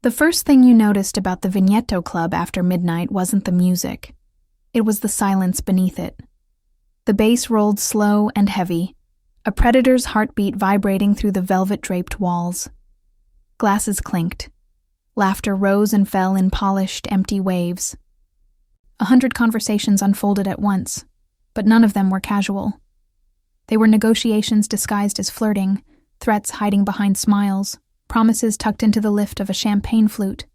The first thing you noticed about the Vignetto Club after midnight wasn't the music. It was the silence beneath it. The bass rolled slow and heavy, a predator's heartbeat vibrating through the velvet-draped walls. Glasses clinked. Laughter rose and fell in polished, empty waves. 100 conversations unfolded at once, but none of them were casual. They were negotiations disguised as flirting, threats hiding behind smiles, promises tucked into the lift of a champagne flute.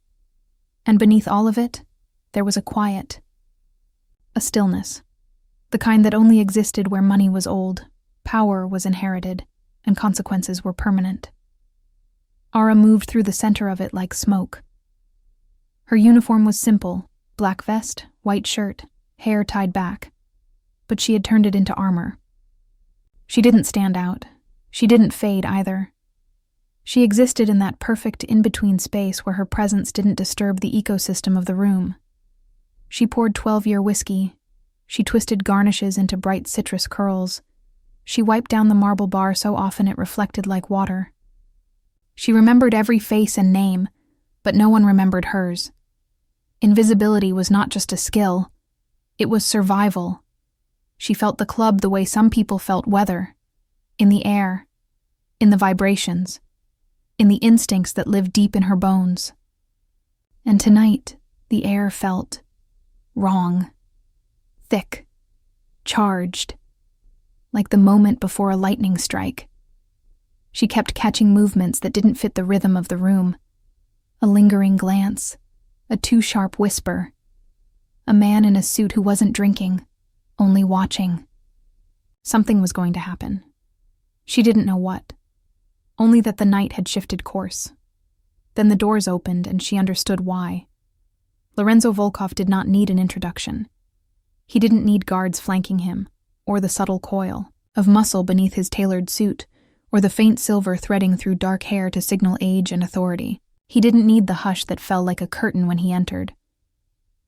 And beneath all of it, there was a quiet, a stillness, the kind that only existed where money was old, power was inherited, and consequences were permanent. Ara moved through the center of it like smoke. Her uniform was simple, black vest, white shirt, hair tied back, but she had turned it into armor. She didn't stand out. She didn't fade either. She existed in that perfect in-between space where her presence didn't disturb the ecosystem of the room. She poured 12-year whiskey. She twisted garnishes into bright citrus curls. She wiped down the marble bar so often it reflected like water. She remembered every face and name, but no one remembered hers. Invisibility was not just a skill. It was survival. She felt the club the way some people felt weather. In the air. In the vibrations. In the instincts that lived deep in her bones. And tonight, the air felt wrong. Thick. Charged. Like the moment before a lightning strike. She kept catching movements that didn't fit the rhythm of the room. A lingering glance. A too-sharp whisper. A man in a suit who wasn't drinking, only watching. Something was going to happen. She didn't know what. Only that the night had shifted course. Then the doors opened and she understood why. Lorenzo Volkov did not need an introduction. He didn't need guards flanking him, or the subtle coil of muscle beneath his tailored suit, or the faint silver threading through dark hair to signal age and authority. He didn't need the hush that fell like a curtain when he entered.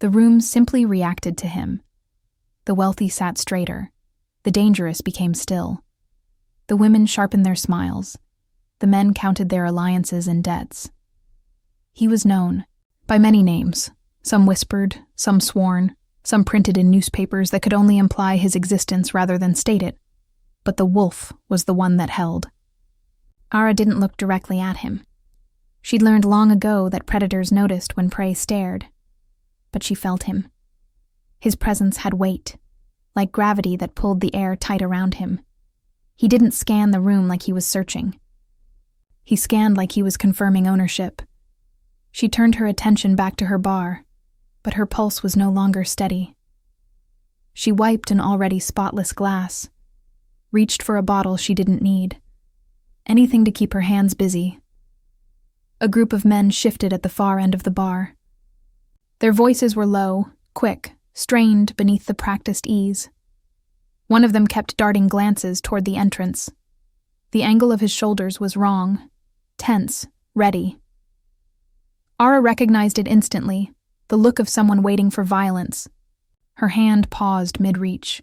The room simply reacted to him. The wealthy sat straighter. The dangerous became still. The women sharpened their smiles. The men counted their alliances and debts. He was known by many names, some whispered, some sworn, some printed in newspapers that could only imply his existence rather than state it. But the wolf was the one that held. Ara didn't look directly at him. She'd learned long ago that predators noticed when prey stared. But she felt him. His presence had weight, like gravity that pulled the air tight around him. He didn't scan the room like he was searching. He scanned like he was confirming ownership. She turned her attention back to her bar, but her pulse was no longer steady. She wiped an already spotless glass, reached for a bottle she didn't need. Anything to keep her hands busy. A group of men shifted at the far end of the bar. Their voices were low, quick, strained beneath the practiced ease. One of them kept darting glances toward the entrance. The angle of his shoulders was wrong, tense, ready. Ara recognized it instantly, the look of someone waiting for violence. Her hand paused mid-reach.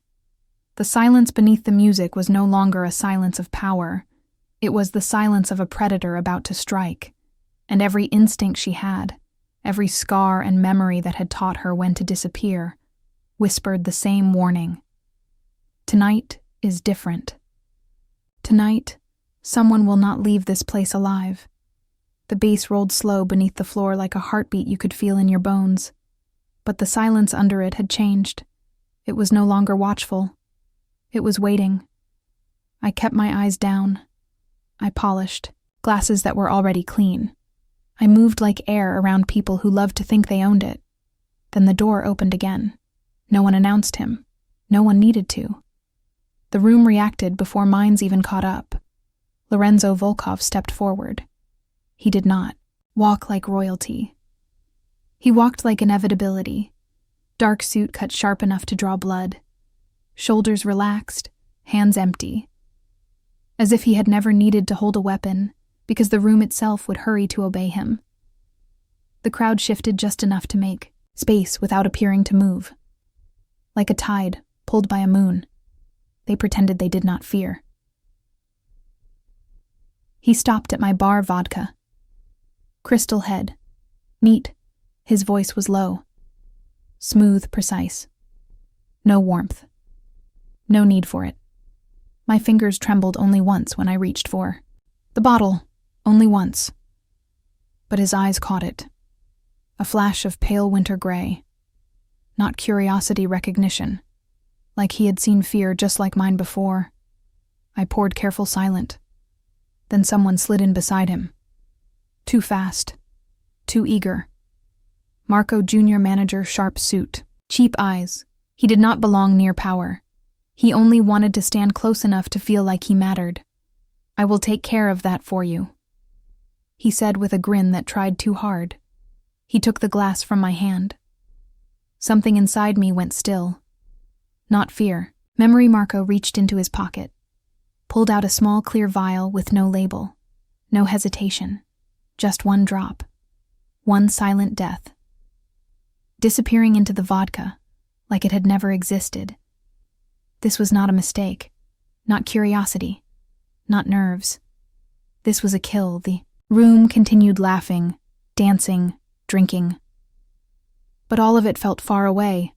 The silence beneath the music was no longer a silence of power. It was the silence of a predator about to strike. And every instinct she had, every scar and memory that had taught her when to disappear, whispered the same warning. Tonight is different. Tonight, someone will not leave this place alive. The bass rolled slow beneath the floor like a heartbeat you could feel in your bones. But the silence under it had changed. It was no longer watchful. It was waiting. I kept my eyes down. I polished, glasses that were already clean. I moved like air around people who loved to think they owned it. Then the door opened again. No one announced him. No one needed to. The room reacted before minds even caught up. Lorenzo Volkov stepped forward. He did not walk like royalty. He walked like inevitability. Dark suit cut sharp enough to draw blood. Shoulders relaxed, hands empty. As if he had never needed to hold a weapon, because the room itself would hurry to obey him. The crowd shifted just enough to make space without appearing to move. Like a tide pulled by a moon, they pretended they did not fear. He stopped at my bar vodka. Crystal head, Neat. His voice was low. Smooth, precise. No warmth. No need for it. My fingers trembled only once when I reached for the bottle, only once. But his eyes caught it. A flash of pale winter gray. Not curiosity, recognition. Like he had seen fear just like mine before. I poured careful silent. Then someone slid in beside him. Too fast. Too eager. Marco Jr. manager, sharp suit. Cheap eyes. He did not belong near power. He only wanted to stand close enough to feel like he mattered. I will take care of that for you, he said with a grin that tried too hard. He took the glass from my hand. Something inside me went still. Not fear. Memory. Marco reached into his pocket, pulled out a small clear vial with no label. No hesitation. Just one drop. One silent death. Disappearing into the vodka, like it had never existed. This was not a mistake. Not curiosity. Not nerves. This was a kill. The room continued laughing, dancing, drinking. But all of it felt far away,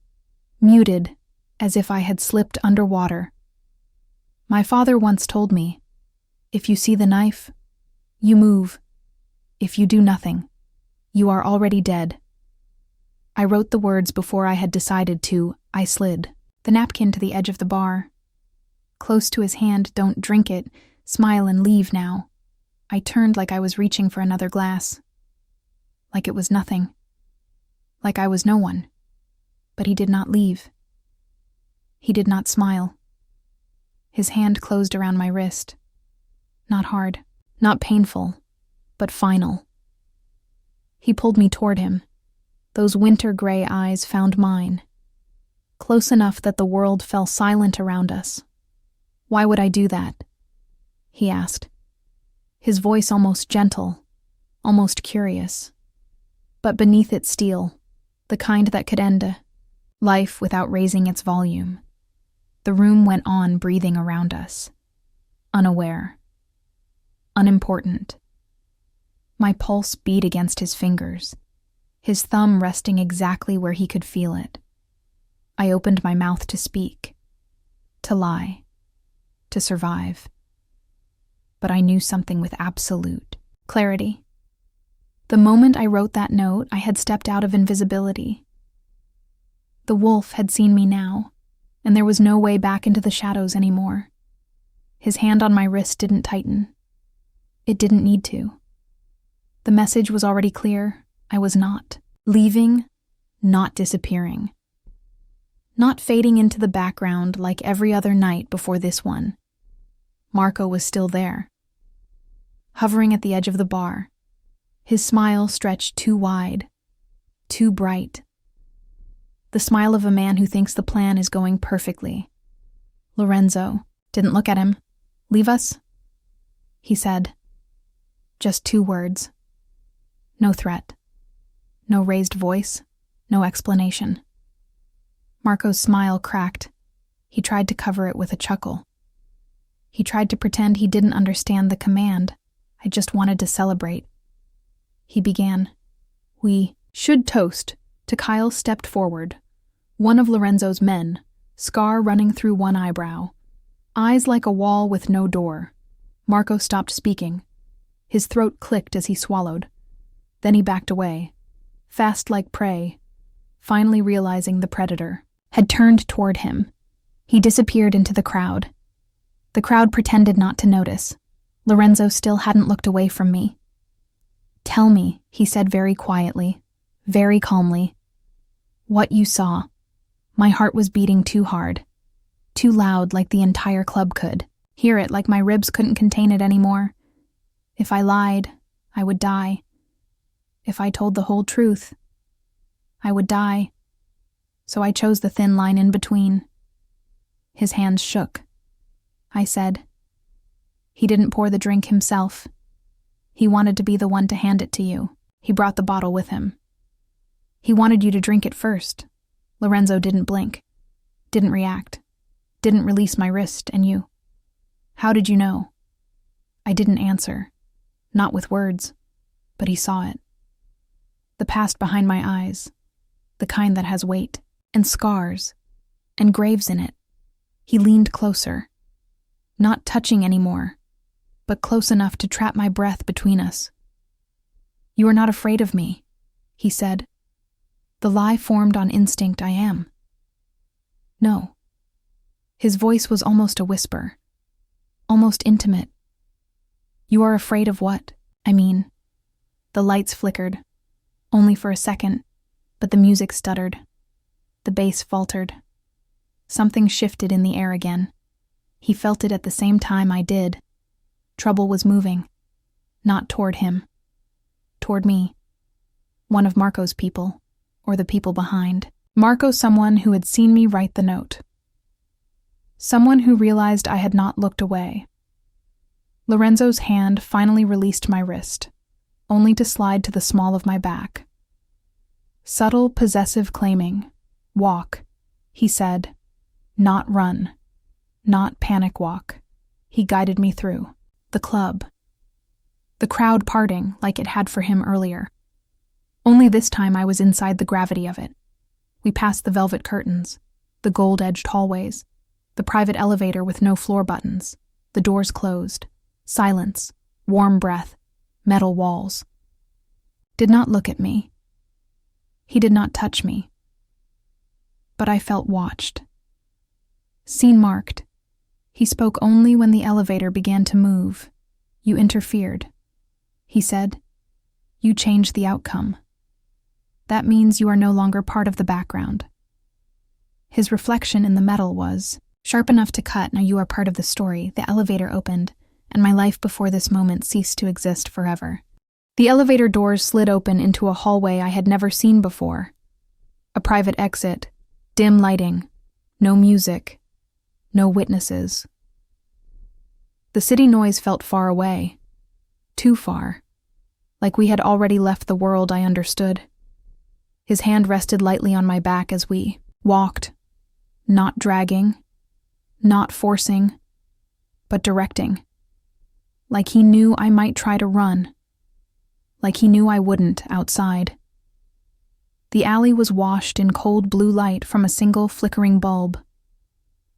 muted, as if I had slipped underwater. My father once told me, if you see the knife, you move. If you do nothing, you are already dead. I wrote the words before I had decided to. I slid the napkin to the edge of the bar. Close to his hand. Don't drink it. Smile and leave now. I turned like I was reaching for another glass. Like it was nothing. Like I was no one. But he did not leave. He did not smile. His hand closed around my wrist. Not hard, not painful, but final. He pulled me toward him. Those winter gray eyes found mine. Close enough that the world fell silent around us. Why would I do that? He asked. His voice almost gentle, almost curious. But beneath it steel, the kind that could end a life without raising its volume. The room went on breathing around us. Unaware. Unimportant. My pulse beat against his fingers, his thumb resting exactly where he could feel it. I opened my mouth to speak, to lie, to survive. But I knew something with absolute clarity. The moment I wrote that note, I had stepped out of invisibility. The wolf had seen me now, and there was no way back into the shadows anymore. His hand on my wrist didn't tighten. It didn't need to. The message was already clear. I was not leaving, not disappearing. Not fading into the background like every other night before this one. Marco was still there. Hovering at the edge of the bar, his smile stretched too wide, too bright. The smile of a man who thinks the plan is going perfectly. Lorenzo didn't look at him. Leave us? He said. Just 2 words. No threat. No raised voice. No explanation. Marco's smile cracked. He tried to cover it with a chuckle. He tried to pretend he didn't understand the command. I just wanted to celebrate. He began. We should toast. Kyle stepped forward. One of Lorenzo's men, scar running through one eyebrow. Eyes like a wall with no door. Marco stopped speaking. His throat clicked as he swallowed. Then he backed away, fast like prey, finally realizing the predator had turned toward him. He disappeared into the crowd. The crowd pretended not to notice. Lorenzo still hadn't looked away from me. Tell me, he said very quietly, very calmly, what you saw. My heart was beating too hard, too loud like the entire club could. Hear it like my ribs couldn't contain it anymore. If I lied, I would die. If I told the whole truth, I would die. So I chose the thin line in between. His hands shook. I said, he didn't pour the drink himself. He wanted to be the one to hand it to you. He brought the bottle with him. He wanted you to drink it first. Lorenzo didn't blink, didn't react, didn't release my wrist, and you. How did you know? I didn't answer, not with words, but he saw it. the past behind my eyes, the kind that has weight, and scars, and graves in it. He leaned closer, not touching anymore, but close enough to trap my breath between us. "You are not afraid of me," he said. The lie formed on instinct I am. "No." His voice was almost a whisper, almost intimate. "You are afraid of what? I mean." The lights flickered, only for a second, but the music stuttered. The bass faltered. Something shifted in the air again. He felt it at the same time I did. Trouble was moving. Not toward him. Toward me. One of Marco's people, or the people behind. Marco, someone who had seen me write the note. Someone who realized I had not looked away. Lorenzo's hand finally released my wrist, only to slide to the small of my back. Subtle, possessive claiming. "Walk," he said. "Not run. Not panic walk." He guided me through. The club. The crowd parting like it had for him earlier. Only this time I was inside the gravity of it. We passed the velvet curtains, the gold-edged hallways, the private elevator with no floor buttons, the doors closed, silence, warm breath, metal walls. Did not look at me. He did not touch me. But I felt watched. Scene marked. He spoke only when the elevator began to move. "You interfered," he said. "You changed the outcome. That means you are no longer part of the background." His reflection in the metal was sharp enough to cut. "Now you are part of the story." The elevator opened, and my life before this moment ceased to exist forever. The elevator doors slid open into a hallway I had never seen before. A private exit, dim lighting, no music, no witnesses. The city noise felt far away. Too far. Like we had already left the world I understood. His hand rested lightly on my back as we walked, not dragging, not forcing, but directing. Like he knew I might try to run. Like he knew I wouldn't outside. The alley was washed in cold blue light from a single flickering bulb.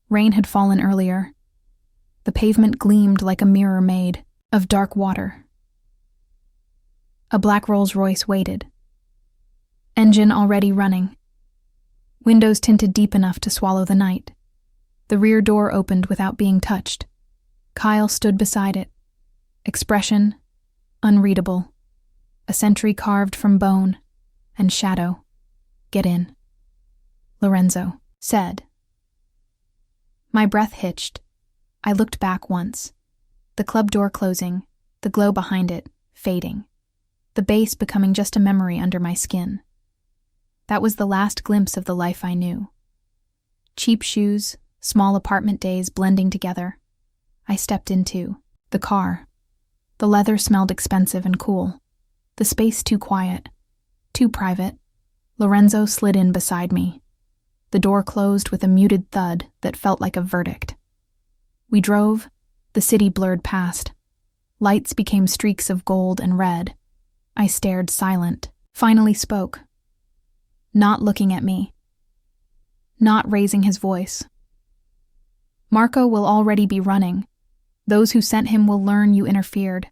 Rain had fallen earlier. The pavement gleamed like a mirror made of dark water. A black Rolls-Royce waited. Engine already running. Windows tinted deep enough to swallow the night. The rear door opened without being touched. Kyle stood beside it. Expression, unreadable. A sentry carved from bone and shadow. "Get in," Lorenzo said. My breath hitched. I looked back once. The club door closing, the glow behind it, fading. The bass becoming just a memory under my skin. That was the last glimpse of the life I knew. Cheap shoes, small apartment days blending together. I stepped into the car. The leather smelled expensive and cool. The space too quiet, too private. Lorenzo slid in beside me. The door closed with a muted thud that felt like a verdict. We drove, the city blurred past. Lights became streaks of gold and red. I stared silent, finally spoke. Not looking at me. Not raising his voice. "Marco will already be running. Those who sent him will learn you interfered."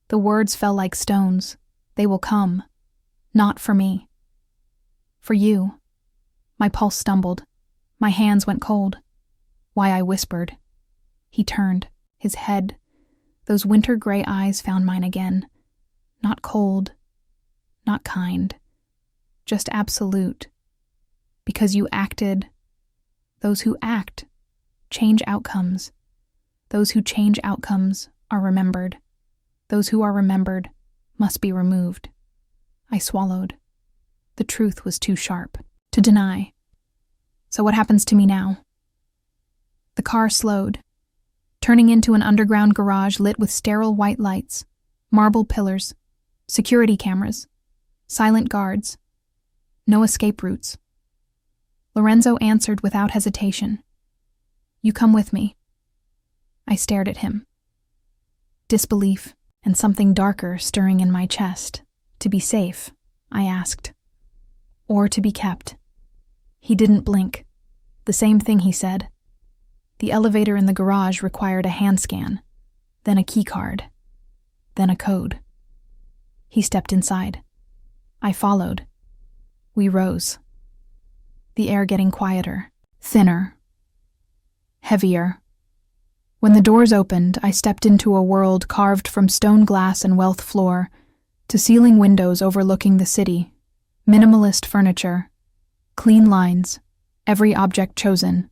The words fell like stones. "They will come. Not for me. For you." My pulse stumbled. My hands went cold. Why I whispered. He turned, his head. Those winter gray eyes found mine again. Not cold. Not kind. Just absolute. Because you acted. Those who act change outcomes. Those who change outcomes are remembered. Those who are remembered must be removed. I swallowed. The truth was too sharp to deny. So what happens to me now? The car slowed, turning into an underground garage lit with sterile white lights, marble pillars, security cameras, silent guards, no escape routes. Lorenzo answered without hesitation. "You come with me." I stared at him. Disbelief and something darker stirring in my chest. To be safe, I asked. Or to be kept. He didn't blink. The same thing he said. The elevator in the garage required a hand scan, then a key card, then a code. He stepped inside. I followed. We rose. The air getting quieter, thinner, heavier. When the doors opened, I stepped into a world carved from stone glass and wealth floor to ceiling windows overlooking the city, minimalist furniture, clean lines, every object chosen,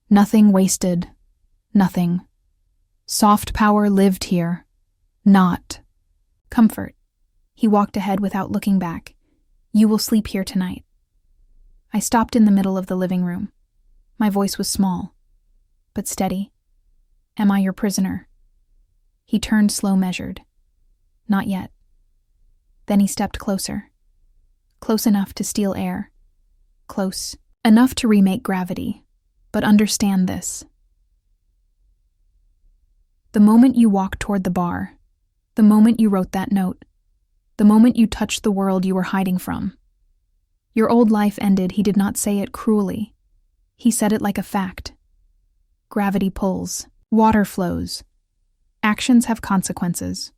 nothing wasted, nothing. Soft power lived here, not comfort. He walked ahead without looking back. You will sleep here tonight. I stopped in the middle of the living room. My voice was small, but steady. Am I your prisoner? He turned slow measured. Not yet. Then he stepped closer. Close enough to steal air. Close enough to remake gravity. But understand this. The moment you walked toward the bar, the moment you wrote that note, the moment you touched the world you were hiding from, your old life ended. He did not say it cruelly. He said it like a fact. Gravity pulls, water flows, actions have consequences.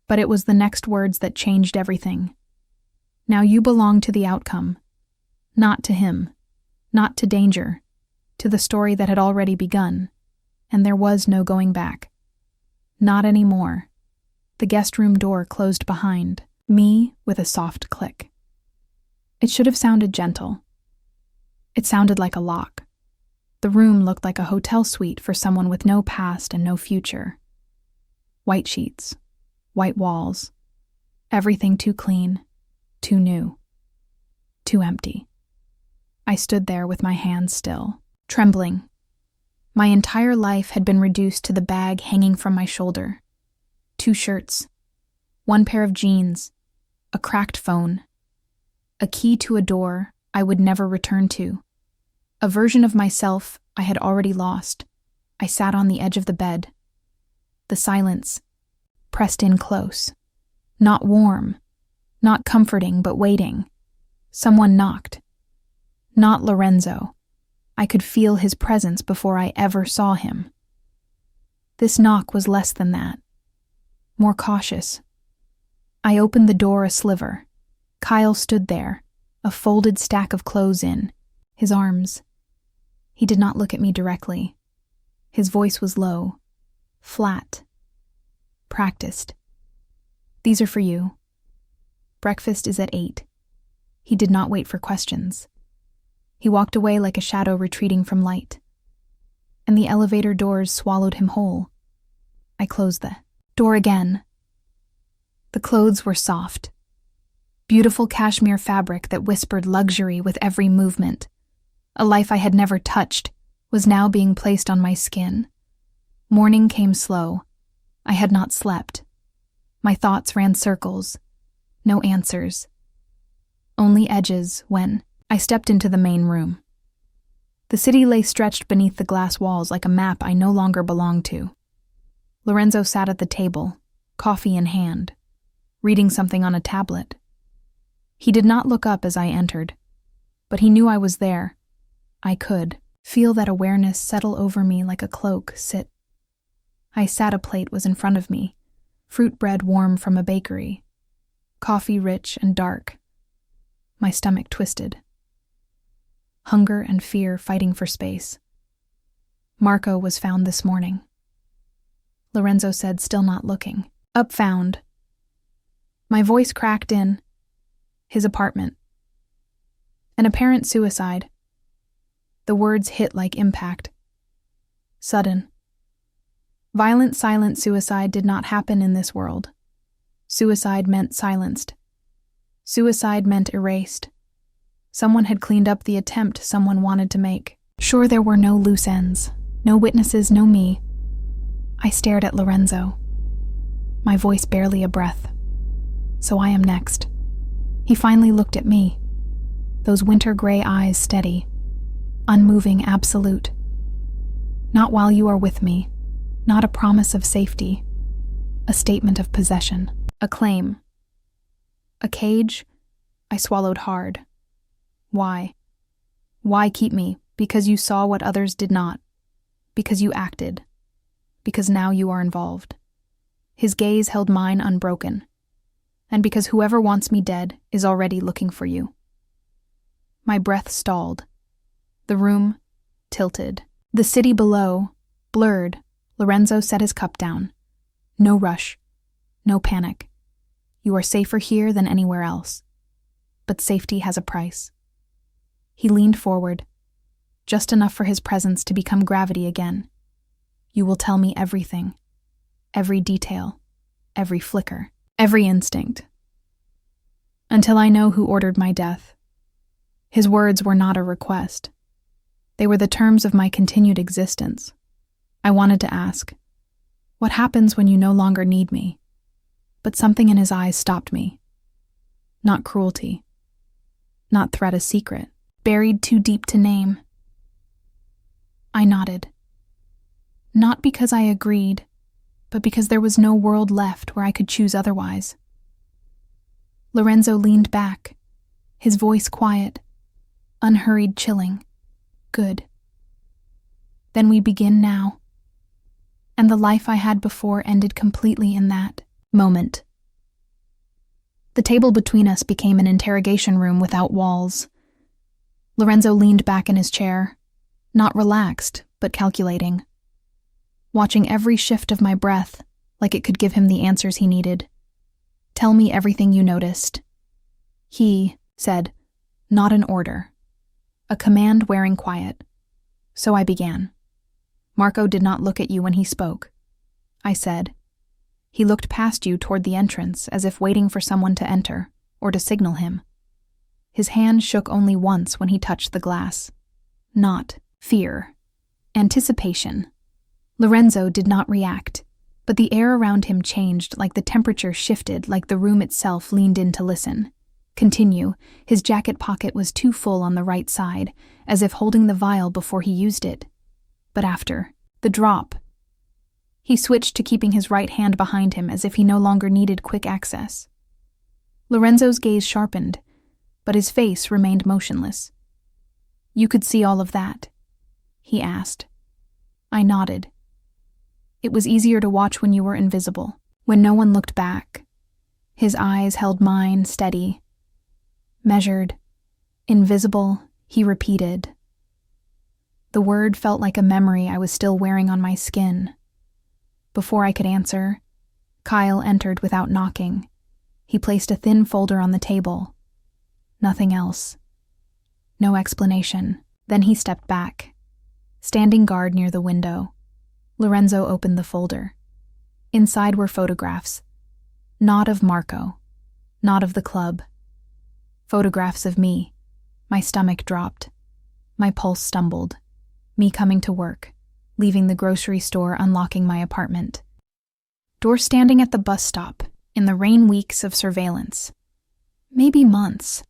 But it was the next words that changed everything. Now you belong to the outcome, not to him, not to danger, to the story that had already begun, and there was no going back. Not anymore. The guest room door closed behind me with a soft click. It should have sounded gentle. It sounded like a lock. The room looked like a hotel suite for someone with no past and no future. White sheets, white walls, everything too clean, too new, too empty. I stood there with my hands still, trembling. My entire life had been reduced to the bag hanging from my shoulder. 2 shirts, 1 pair of jeans, a cracked phone, a key to a door I would never return to, a version of myself I had already lost. I sat on the edge of the bed. The silence pressed in close. Not warm, not comforting, but waiting. Someone knocked. Not Lorenzo. I could feel his presence before I ever saw him. This knock was less than that. More cautious. I opened the door a sliver. Kyle stood there, a folded stack of clothes in, his arms. He did not look at me directly. His voice was low, flat, practiced. These are for you. Breakfast is at 8. He did not wait for questions. He walked away like a shadow retreating from light. And the elevator doors swallowed him whole. I closed the door again. The clothes were soft. Beautiful cashmere fabric that whispered luxury with every movement. A life I had never touched was now being placed on my skin. Morning came slow. I had not slept. My thoughts ran circles. No answers. Only edges when I stepped into the main room. The city lay stretched beneath the glass walls like a map I no longer belonged to. Lorenzo sat at the table, coffee in hand, reading something on a tablet. He did not look up as I entered, but he knew I was there. I could feel that awareness settle over me like a cloak. Sit. I sat. A plate was in front of me, fruit bread warm from a bakery, coffee rich and dark. My stomach twisted. Hunger and fear fighting for space. Marco was found this morning. Lorenzo said, still not looking. Up found. My voice cracked in. His apartment. An apparent suicide. The words hit like impact. Sudden. Violent, silent suicide did not happen in this world. Suicide meant silenced. Suicide meant erased. Someone had cleaned up the attempt someone wanted to make. Sure, there were no loose ends, no witnesses, no me. I stared at Lorenzo. My voice barely a breath. So I am next. He finally looked at me. Those winter gray eyes steady. Unmoving, absolute. Not while you are with me. Not a promise of safety. A statement of possession. A claim. A cage I swallowed hard. Why? Why keep me? Because you saw what others did not. Because you acted. Because now you are involved. His gaze held mine unbroken. And because whoever wants me dead is already looking for you. My breath stalled. The room tilted. The city below, blurred. Lorenzo set his cup down. No rush. No panic. You are safer here than anywhere else. But safety has a price. He leaned forward, just enough for his presence to become gravity again. You will tell me everything. Every detail. Every flicker. Every instinct. Until I know who ordered my death. His words were not a request. They were the terms of my continued existence. I wanted to ask, what happens when you no longer need me? But something in his eyes stopped me. Not cruelty. Not threat a secret, buried too deep to name. I nodded. Not because I agreed, but because there was no world left where I could choose otherwise. Lorenzo leaned back, his voice quiet, unhurried, chilling. Good. Then we begin now. And the life I had before ended completely in that moment. The table between us became an interrogation room without walls. Lorenzo leaned back in his chair, not relaxed, but calculating, watching every shift of my breath like it could give him the answers he needed. Tell me everything you noticed. He said, not an order, a command wearing quiet. So I began. Marco did not look at you when he spoke. I said. He looked past you toward the entrance as if waiting for someone to enter or to signal him. His hand shook only once when he touched the glass. Not fear. Anticipation. Lorenzo did not react, but the air around him changed, like the temperature shifted, like the room itself leaned in to listen. Continue. His jacket pocket was too full on the right side, as if holding the vial before he used it. But after the drop, he switched to keeping his right hand behind him as if he no longer needed quick access. Lorenzo's gaze sharpened, but his face remained motionless. You could see all of that? He asked. I nodded. It was easier to watch when you were invisible, when no one looked back. His eyes held mine steady. Measured. Invisible, he repeated. The word felt like a memory I was still wearing on my skin. Before I could answer, Kyle entered without knocking. He placed a thin folder on the table. Nothing else. No explanation. Then he stepped back, standing guard near the window. Lorenzo opened the folder. Inside were photographs. Not of Marco. Not of the club. Photographs of me. My stomach dropped. My pulse stumbled. Me coming to work, leaving the grocery store, unlocking my apartment. Door standing at the bus stop, in the rain weeks of surveillance. Maybe months.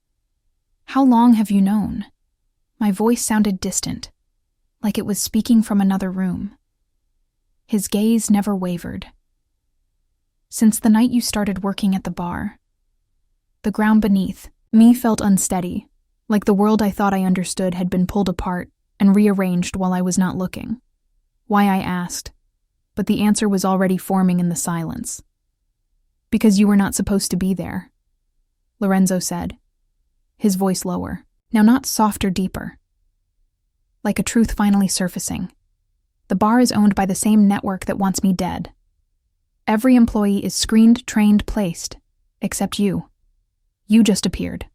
How long have you known? My voice sounded distant, like it was speaking from another room. His gaze never wavered. Since the night you started working at the bar. The ground beneath me felt unsteady, like the world I thought I understood had been pulled apart and rearranged while I was not looking. Why, I asked, but the answer was already forming in the silence. Because you were not supposed to be there, Lorenzo said, his voice lower, now not softer, deeper. Like a truth finally surfacing. The bar is owned by the same network that wants me dead. Every employee is screened, trained, placed, except you. You just appeared.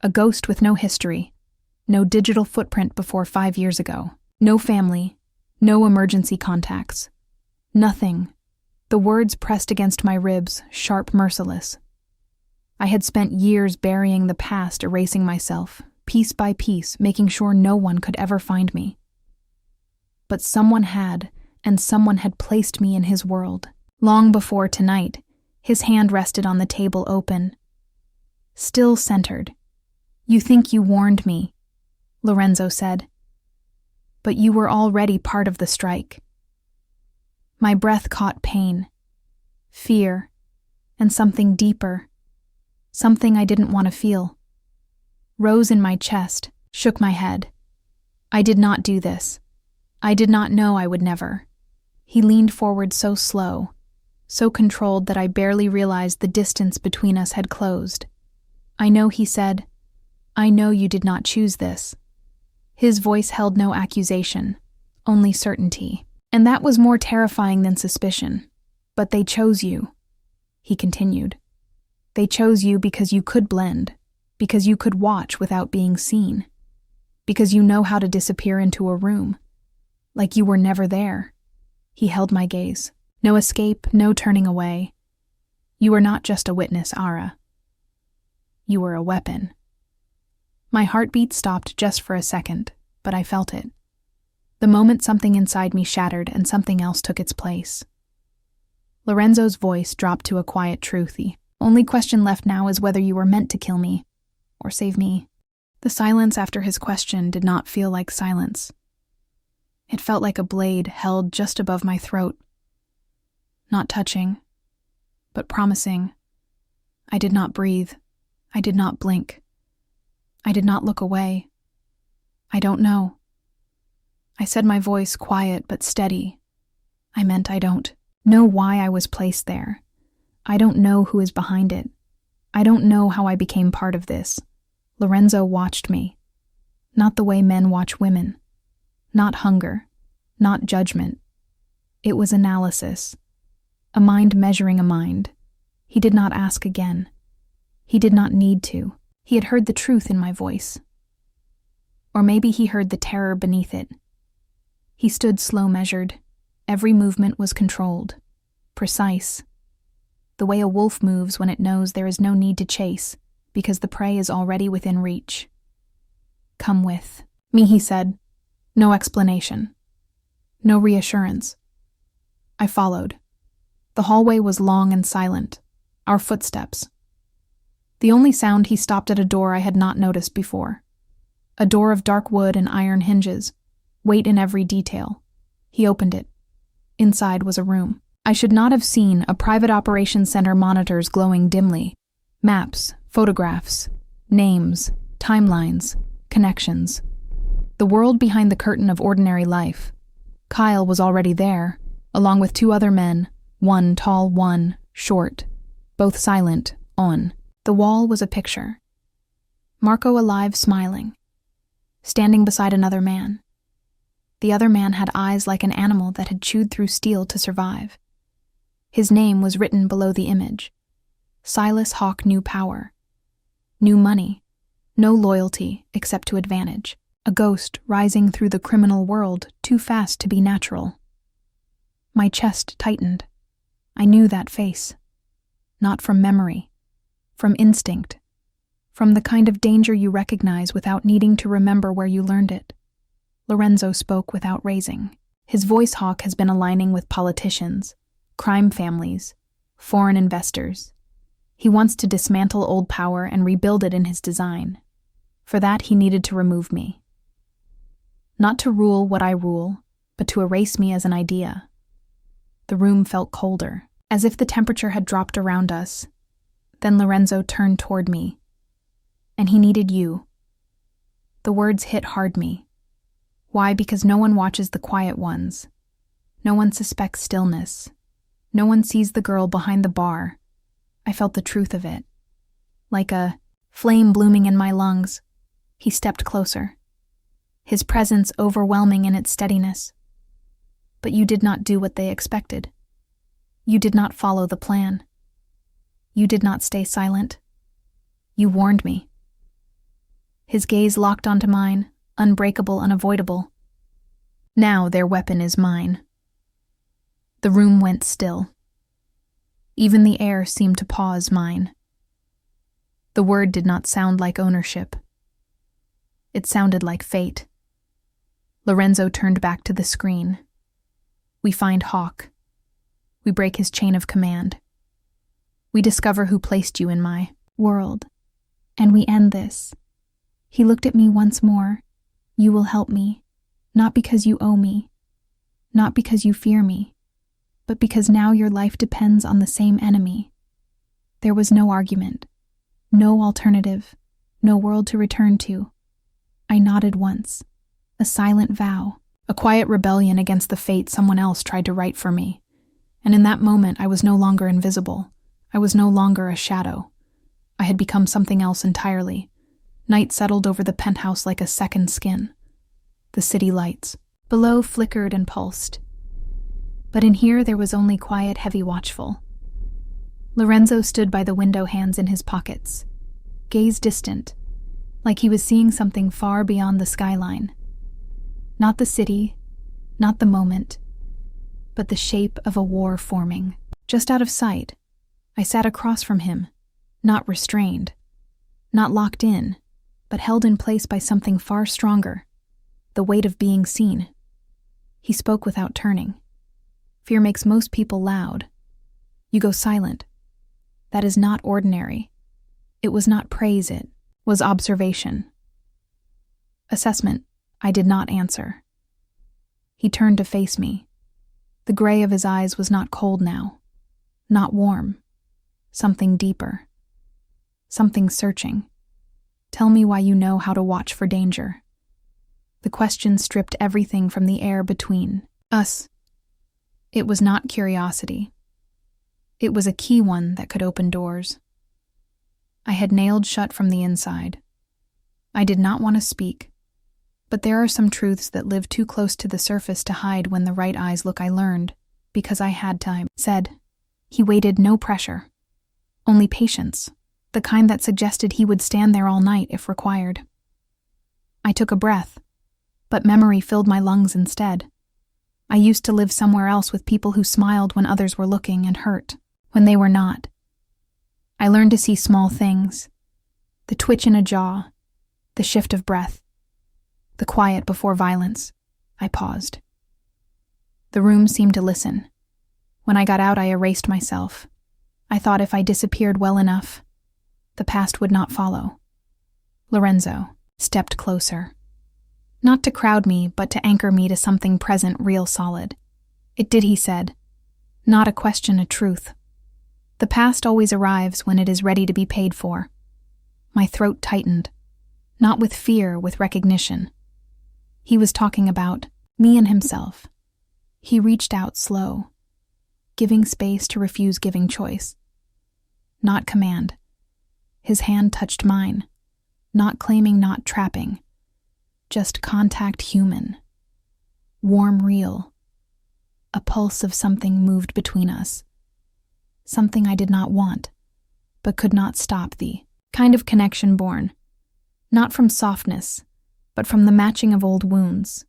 A ghost with no history. No digital footprint before 5 years ago. No family. No emergency contacts. Nothing. The words pressed against my ribs, sharp, merciless. I had spent years burying the past, erasing myself, piece by piece, making sure no one could ever find me. But someone had, and someone had placed me in his world. Long before tonight, his hand rested on the table open. Still centered. You think you warned me, Lorenzo said. But you were already part of the strike. My breath caught pain, fear, and something deeper, something I didn't want to feel. rose in my chest, shook my head. I did not do this. I did not know I would never. He leaned forward so slow, so controlled that I barely realized the distance between us had closed. I know, he said. I know you did not choose this. His voice held no accusation, only certainty. And that was more terrifying than suspicion. But they chose you, he continued. They chose you because you could blend, because you could watch without being seen, because you know how to disappear into a room, like you were never there. He held my gaze. No escape, no turning away. You were not just a witness, Ara. You were a weapon. My heartbeat stopped just for a second, but I felt it. The moment something inside me shattered and something else took its place. Lorenzo's voice dropped to a quiet truth. The only question left now is whether you were meant to kill me, or save me. The silence after his question did not feel like silence. It felt like a blade held just above my throat. Not touching, but promising. I did not breathe. I did not blink. I did not look away. I don't know. I said, my voice quiet but steady. I meant I don't know why I was placed there. I don't know who is behind it. I don't know how I became part of this. Lorenzo watched me. Not the way men watch women. Not hunger. Not judgment. It was analysis. A mind measuring a mind. He did not ask again. He did not need to. He had heard the truth in my voice. Or maybe he heard the terror beneath it. He stood slow measured. Every movement was controlled. Precise. The way a wolf moves when it knows there is no need to chase, because the prey is already within reach. Come with me, he said. No explanation. No reassurance. I followed. The hallway was long and silent. Our footsteps. The only sound, he stopped at a door I had not noticed before. A door of dark wood and iron hinges, weight in every detail. He opened it. Inside was a room. I should not have seen a private operations center monitors glowing dimly. Maps, photographs, names, timelines, connections. The world behind the curtain of ordinary life. Kyle was already there, along with two other men, one tall, one short, both silent, on. The wall was a picture. Marco alive, smiling, standing beside another man. The other man had eyes like an animal that had chewed through steel to survive. His name was written below the image. Silas Hawk knew power. Knew money. No loyalty except to advantage. A ghost rising through the criminal world too fast to be natural. My chest tightened. I knew that face. Not from memory. From instinct. From the kind of danger you recognize without needing to remember where you learned it. Lorenzo spoke without raising. His voice hawk has been aligning with politicians, crime families, foreign investors. He wants to dismantle old power and rebuild it in his design. For that, he needed to remove me. Not to rule what I rule, but to erase me as an idea. The room felt colder, as if the temperature had dropped around us. Then Lorenzo turned toward me. And he needed you. The words hit hard me. Why? Because no one watches the quiet ones. No one suspects stillness. No one sees the girl behind the bar. I felt the truth of it. Like a flame blooming in my lungs, he stepped closer. His presence overwhelming in its steadiness. But you did not do what they expected. You did not follow the plan. You did not stay silent. You warned me. His gaze locked onto mine, unbreakable, unavoidable. Now their weapon is mine. The room went still. Even the air seemed to pause mine. The word did not sound like ownership. It sounded like fate. Lorenzo turned back to the screen. We find Hawk. We break his chain of command. We discover who placed you in my world. And we end this. He looked at me once more. You will help me. Not because you owe me. Not because you fear me. But because now your life depends on the same enemy. There was no argument. No alternative. No world to return to. I nodded once. A silent vow. A quiet rebellion against the fate someone else tried to write for me. And in that moment, I was no longer invisible. I was no longer a shadow. I had become something else entirely. Night settled over the penthouse like a second skin. The city lights below flickered and pulsed. But in here there was only quiet, heavy, watchful. Lorenzo stood by the window, hands in his pockets. Gaze distant, like he was seeing something far beyond the skyline. Not the city, not the moment, but the shape of a war forming. Just out of sight, I sat across from him, not restrained, not locked in, but held in place by something far stronger, the weight of being seen. He spoke without turning. Fear makes most people loud. You go silent. That is not ordinary. It was not praise, it was observation. Assessment. I did not answer. He turned to face me. The gray of his eyes was not cold now, not warm. Something deeper. Something searching. Tell me why you know how to watch for danger. The question stripped everything from the air between us. It was not curiosity. It was a key one that could open doors. I had nailed shut from the inside. I did not want to speak, but there are some truths that live too close to the surface to hide when the right eyes look. I learned, because I had time, said. He waited, no pressure. Only patience, the kind that suggested he would stand there all night if required. I took a breath, but memory filled my lungs instead. I used to live somewhere else with people who smiled when others were looking and hurt when they were not. I learned to see small things, the twitch in a jaw, the shift of breath, the quiet before violence. I paused. The room seemed to listen. When I got out, I erased myself. I thought if I disappeared well enough, the past would not follow. Lorenzo stepped closer. Not to crowd me, but to anchor me to something present, real, solid. It did, he said. Not a question, a truth. The past always arrives when it is ready to be paid for. My throat tightened. Not with fear, with recognition. He was talking about me and himself. He reached out slow, giving space to refuse giving choice. Not command. His hand touched mine. Not claiming, not trapping. Just contact, human. Warm, real. A pulse of something moved between us. Something I did not want, but could not stop, the kind of connection born, not from softness, but from the matching of old wounds.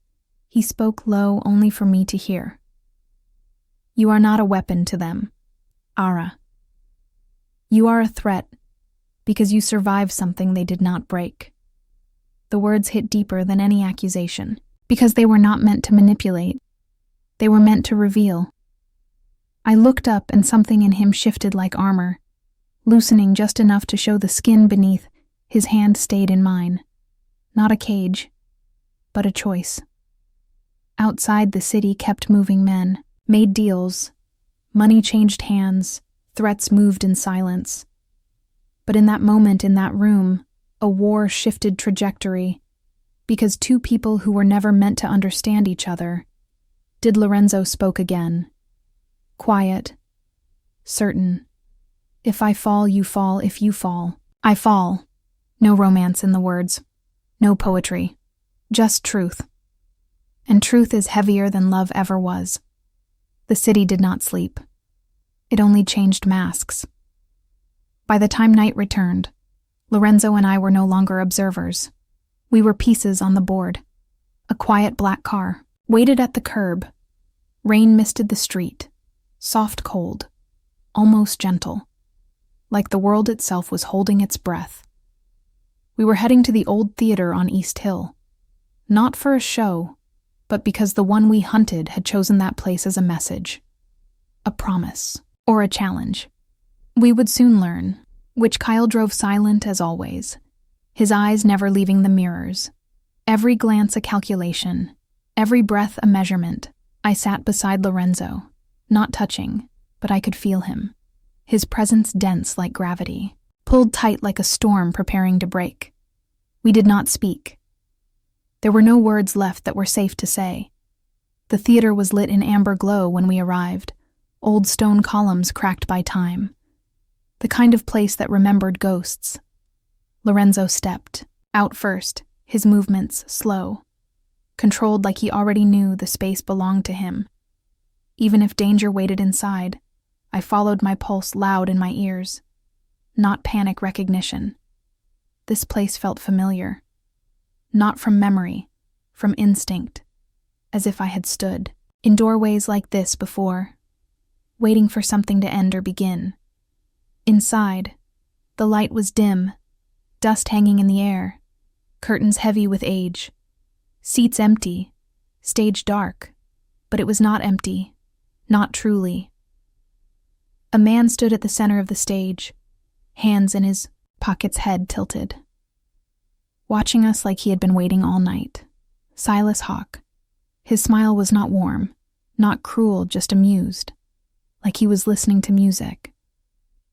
He spoke low, only for me to hear. You are not a weapon to them, Ara. You are a threat, because you survived something they did not break. The words hit deeper than any accusation, because they were not meant to manipulate. They were meant to reveal. I looked up and something in him shifted like armor, loosening just enough to show the skin beneath. His hand stayed in mine. Not a cage, but a choice. Outside, the city kept moving. Men made deals. Money changed hands. Threats moved in silence. But in that moment, in that room, a war shifted trajectory, because two people who were never meant to understand each other did. Lorenzo spoke again. Quiet, certain. If I fall, you fall. If you fall, I fall. No romance in the words. No poetry. Just truth. And truth is heavier than love ever was. The city did not sleep. It only changed masks. By the time night returned, Lorenzo and I were no longer observers. We were pieces on the board. A quiet black car waited at the curb. Rain misted the street. Soft cold, almost gentle, like the world itself was holding its breath. We were heading to the old theater on East Hill, not for a show, but because the one we hunted had chosen that place as a message, a promise, or a challenge. We would soon learn, which Kyle drove silent as always, his eyes never leaving the mirrors, every glance a calculation, every breath a measurement. I sat beside Lorenzo. Not touching, but I could feel him. His presence dense like gravity, pulled tight like a storm preparing to break. We did not speak. There were no words left that were safe to say. The theater was lit in amber glow when we arrived, old stone columns cracked by time. The kind of place that remembered ghosts. Lorenzo stepped, out first, his movements slow, controlled like he already knew the space belonged to him. Even if danger waited inside, I followed my pulse loud in my ears. Not panic recognition. This place felt familiar. Not from memory, from instinct, as if I had stood in doorways like this before, waiting for something to end or begin. Inside, the light was dim, dust hanging in the air, curtains heavy with age, seats empty, stage dark, but it was not empty, not truly. A man stood at the center of the stage, hands in his pockets, head tilted, watching us like he had been waiting all night. Silas Hawke. His smile was not warm, not cruel, just amused, like he was listening to music.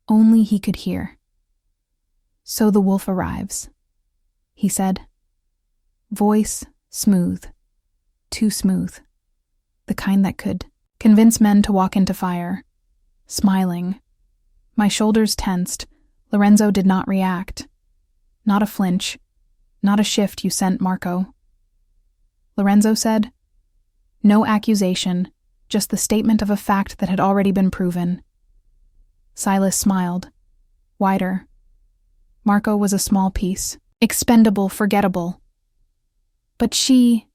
Only he could hear. "So the wolf arrives," he said. Voice smooth, too smooth, the kind that could convince men to walk into fire. Smiling. My shoulders tensed. Lorenzo did not react. Not a flinch. Not a shift you sent, Marco. Lorenzo said, "No accusation, just the statement of a fact that had already been proven." Silas smiled. Wider. Marco was a small piece. Expendable, forgettable. But she...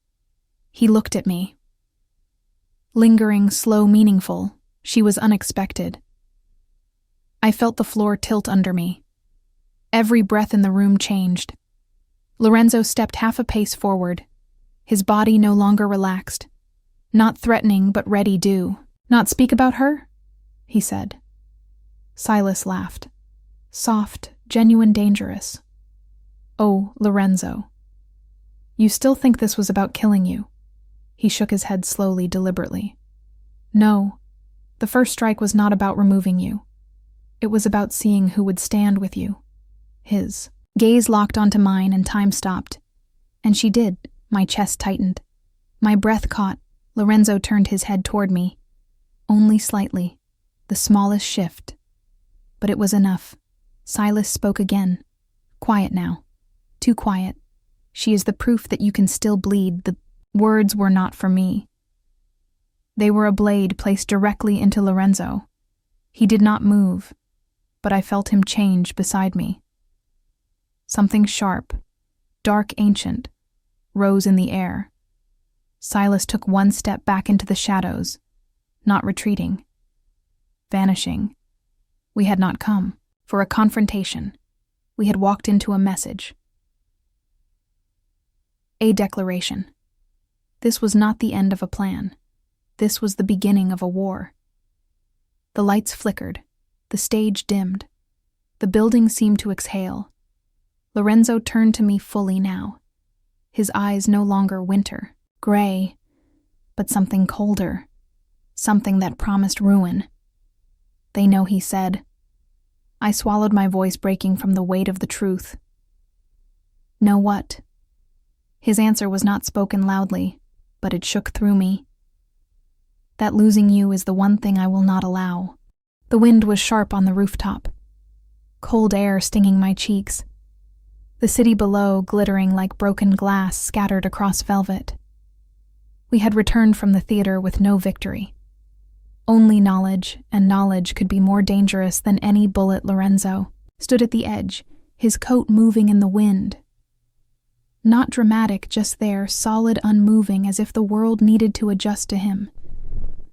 He looked at me. Lingering, slow, meaningful. She was unexpected. I felt the floor tilt under me. Every breath in the room changed. Lorenzo stepped half a pace forward, his body no longer relaxed. Not threatening, but ready due. "Not speak about her?" he said. Silas laughed. Soft, genuine, dangerous. "Oh, Lorenzo. You still think this was about killing you?" He shook his head slowly, deliberately. "No. The first strike was not about removing you. It was about seeing who would stand with you." His gaze locked onto mine and time stopped. And she did. My chest tightened. My breath caught. Lorenzo turned his head toward me. Only slightly. The smallest shift. But it was enough. Silas spoke again. Quiet now. Too quiet. "She is the proof that you can still bleed." The words were not for me. They were a blade placed directly into Lorenzo. He did not move, but I felt him change beside me. Something sharp, dark, ancient, rose in the air. Silas took one step back into the shadows, not retreating, vanishing. We had not come for a confrontation. We had walked into a message. A declaration. This was not the end of a plan. This was the beginning of a war. The lights flickered. The stage dimmed. The building seemed to exhale. Lorenzo turned to me fully now. His eyes no longer winter, gray, but something colder. Something that promised ruin. "They know," he said. I swallowed, my voice breaking from the weight of the truth. "Know what?" His answer was not spoken loudly, but it shook through me. "That losing you is the one thing I will not allow." The wind was sharp on the rooftop. Cold air stinging my cheeks. The city below glittering like broken glass scattered across velvet. We had returned from the theater with no victory. Only knowledge, and knowledge could be more dangerous than any bullet. Lorenzo stood at the edge, his coat moving in the wind. Not dramatic, just there, solid, unmoving, as if the world needed to adjust to him.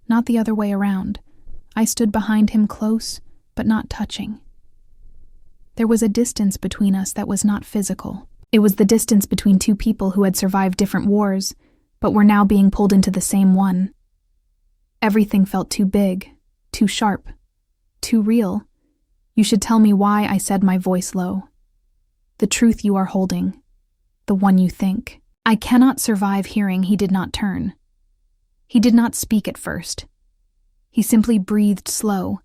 Not the other way around. I stood behind him, close, but not touching. There was a distance between us that was not physical. It was the distance between two people who had survived different wars, but were now being pulled into the same one. Everything felt too big, too sharp, too real. "You should tell me why," I said, my voice low. "The truth you are holding. The one you think." I cannot survive hearing he did not turn. He did not speak at first. He simply breathed slow,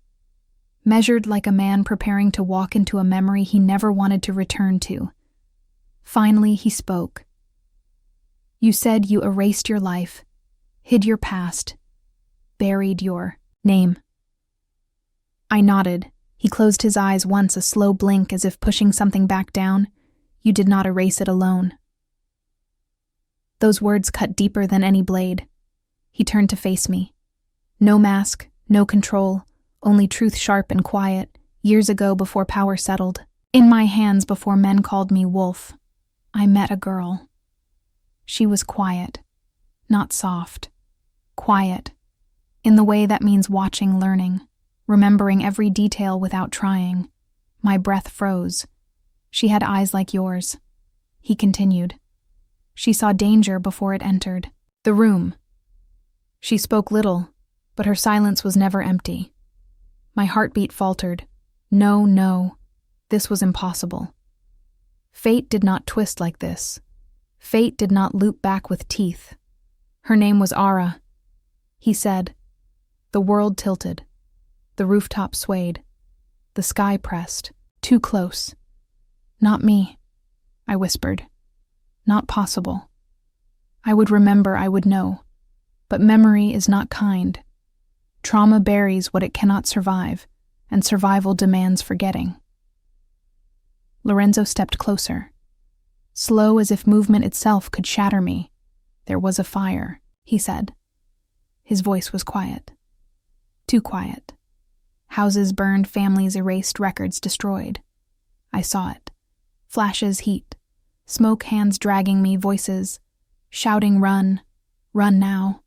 measured like a man preparing to walk into a memory he never wanted to return to. Finally, he spoke. You said you erased your life, hid your past, buried your name. I nodded. He closed his eyes once, a slow blink as if pushing something back down. You did not erase it alone. Those words cut deeper than any blade. He turned to face me. No mask, no control, only truth sharp and quiet, years ago before power settled. In my hands before men called me wolf. I met a girl. She was quiet, not soft. Quiet, in the way that means watching, learning, remembering every detail without trying. My breath froze. She had eyes like yours. He continued. She saw danger before it entered the room. She spoke little, but her silence was never empty. My heartbeat faltered. No, this was impossible. Fate did not twist like this. Fate did not loop back with teeth. Her name was Ara. He said. The world tilted. The rooftop swayed. The sky pressed. Too close. Not me, I whispered. Not possible. I would remember, I would know. But memory is not kind. Trauma buries what it cannot survive, and survival demands forgetting. Lorenzo stepped closer. Slow as if movement itself could shatter me. There was a fire, he said. His voice was quiet. Too quiet. Houses burned, families erased, records destroyed. I saw it. Flashes, heat. Smoke, hands dragging me, voices. Shouting, run. Run now.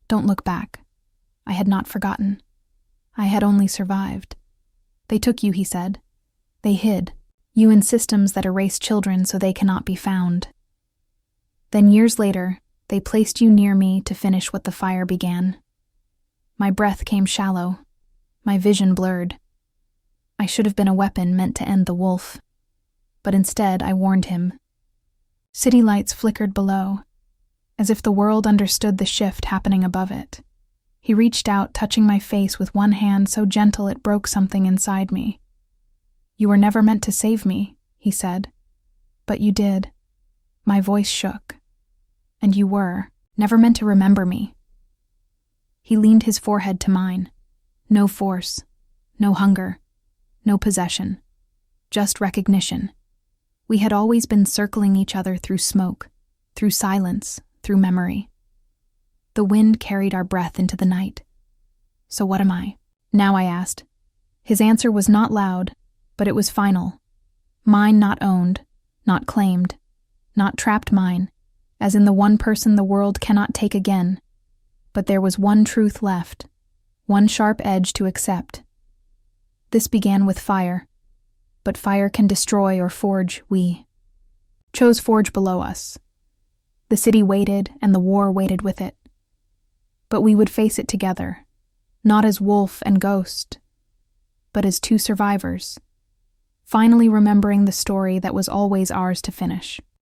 Don't look back. I had not forgotten. I had only survived. They took you, he said. They hid. You in systems that erase children so they cannot be found. Then years later, they placed you near me to finish what the fire began. My breath came shallow. My vision blurred. I should have been a weapon meant to end the wolf. But instead, I warned him. City lights flickered below, as if the world understood the shift happening above it. He reached out, touching my face with one hand so gentle it broke something inside me. You were never meant to save me, he said. But you did. My voice shook. And you were never meant to remember me. He leaned his forehead to mine. No force, no hunger, no possession, just recognition. We had always been circling each other through smoke, through silence, through memory. The wind carried our breath into the night. So what am I? Now I asked. His answer was not loud, but it was final. Mine not owned, not claimed, not trapped mine, as in the one person the world cannot take again. But there was one truth left, one sharp edge to accept. This began with fire, but fire can destroy or forge. We chose forge below us. The city waited, and the war waited with it. But we would face it together, not as wolf and ghost, but as two survivors, finally remembering the story that was always ours to finish.